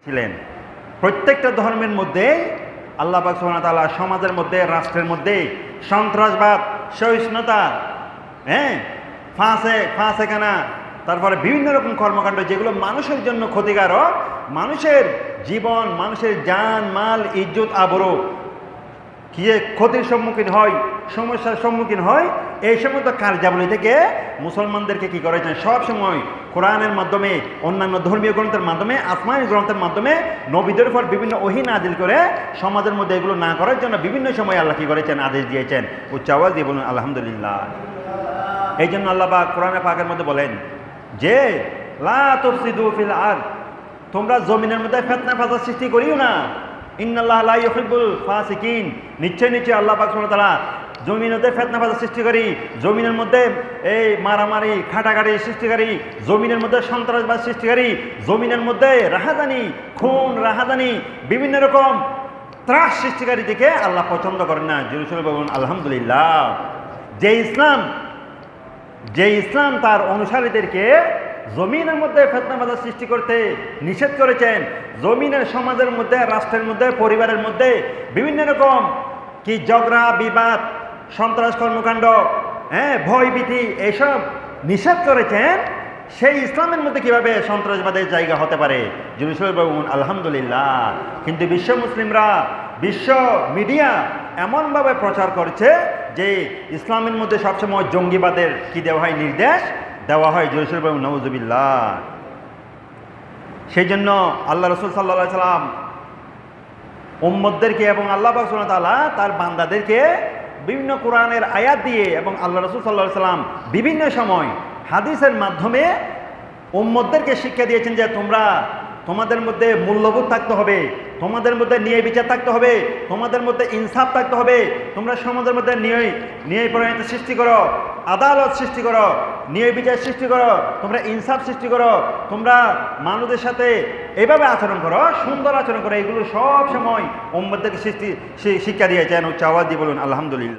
ছিলেন। প্রত্যেকটা ধর্মের মধ্যে আল্লাহ পাক সুবহানাহু ওয়া তাআলা সমাজের মধ্যে, রাষ্ট্রের মধ্যে সন্ত্রাসবাদ, সহিষ্ণুতা, ফাঁসেখানা, তারপরে বিভিন্ন রকম কর্মকাণ্ড যেগুলো মানুষের জন্য ক্ষতিকারক, মানুষের জীবন, মানুষের জান মাল ইজ্জত আবরু ক্ষতির সম্মুখীন হয়, সমস্যার সম্মুখীন হয়, এই সমস্ত কার্যাবলী থেকে মুসলমানদেরকে কি করেছেন সবসময় কোরআনের মাধ্যমে, অন্যান্য ধর্মীয় গ্রন্থের মাধ্যমে, আসমানি গ্রন্থের মাধ্যমে নবীদের উপর বিভিন্ন ওহী নাজিল করে সমাজের মধ্যে এগুলো না করার জন্য বিভিন্ন সময় আল্লাহ কি করেছেন, আদেশ দিয়েছেন। উচ্চ আওয়াজ দিয়ে বলুন আলহামদুলিল্লাহ। এই জন্য আল্লাহ পাক কোরআনে পাকের মধ্যে বলেন যে লা তুফসিদু ফিল আরদ, তোমরা জমিনের মধ্যে ফিতনা ফাসাদ সৃষ্টি করিও না। ইন্নাল্লাহ লা ইউহিব্বুল ফাসিকিন, নিশ্চয় আল্লাহ পাক সুবহানাহু ওয়া তাআলা জমিনের মধ্যে ফিতনা ফাসাদ সৃষ্টিকারী, জমিনের মধ্যে এই মারামারি খাটাখাটি সৃষ্টিকারী, জমিনের মধ্যে সন্ত্রাসবাদ সৃষ্টিকারী, জমিনের মধ্যে রাহাজানি, খুন রাহাজানি, বিভিন্ন রকম ত্রাস সৃষ্টিকারী দিকে আল্লাহ পছন্দ করেন না। জেরুজালেমে বলুন আলহামদুলিল্লাহ। যে ইসলাম তার অনুসারীদেরকে জমিনের মধ্যে ফিতনা ফাসাদ সৃষ্টি করতে নিষেধ করেছেন, জমিনের সমাজের মধ্যে, রাষ্ট্রের মধ্যে, পরিবারের মধ্যে বিভিন্ন রকম কি ঝগড়া বিবাদ, সন্ত্রাস কর্মকাণ্ড, ভয়ভীতি এসব নিষেধ করেছেন, সেই ইসলামের মধ্যে কিভাবে সন্ত্রাসবাদের জায়গা হতে পারে? জেরুজালেমে বলুন আলহামদুলিল্লাহ। কিন্তু বিশ্ব মুসলিমরা, বিশ্ব মিডিয়া এমনভাবে প্রচার করছে যে ইসলামের মধ্যে সবসময় জঙ্গিবাদের কি দেওয়া হয়, নির্দেশ দেওয়া হয়। জেরুজালেমে নাউজুবিল্লাহ। সেই জন্য আল্লাহ রাসূল সাল্লাল্লাহু আলাইহি সাল্লাম উম্মতদেরকে এবং আল্লাহ পাক সুবহানাহু ওয়া তাআলা তার বান্দাদেরকে বিভিন্ন কোরআনের আয়াত দিয়ে এবং আল্লাহ রাসূল সাল্লাল্লাহু আলাইহি সাল্লাম বিভিন্ন সময় হাদিসের মাধ্যমে উম্মতদেরকে শিক্ষা দিয়েছেন যে তোমাদের মধ্যে মূল্যবোধ থাকতে হবে, তোমাদের মধ্যে ন্যায় বিচার থাকতে হবে, তোমাদের মধ্যে ইনসাফ থাকতে হবে, তোমরা সমাজের মধ্যে ন্যায় পরায়ণতা সৃষ্টি করো, আদালত সৃষ্টি করো, ন্যায় বিচার সৃষ্টি করো, তোমরা ইনসাফ সৃষ্টি করো, তোমরা মানুষদের সাথে এইভাবে আচরণ করো, সুন্দর আচরণ করো। এগুলো সব সময় উম্মতদেরকে শিক্ষা দিয়েছেন। উচ্চ আওয়াজ দিয়ে বলুন আলহামদুলিল্লাহ।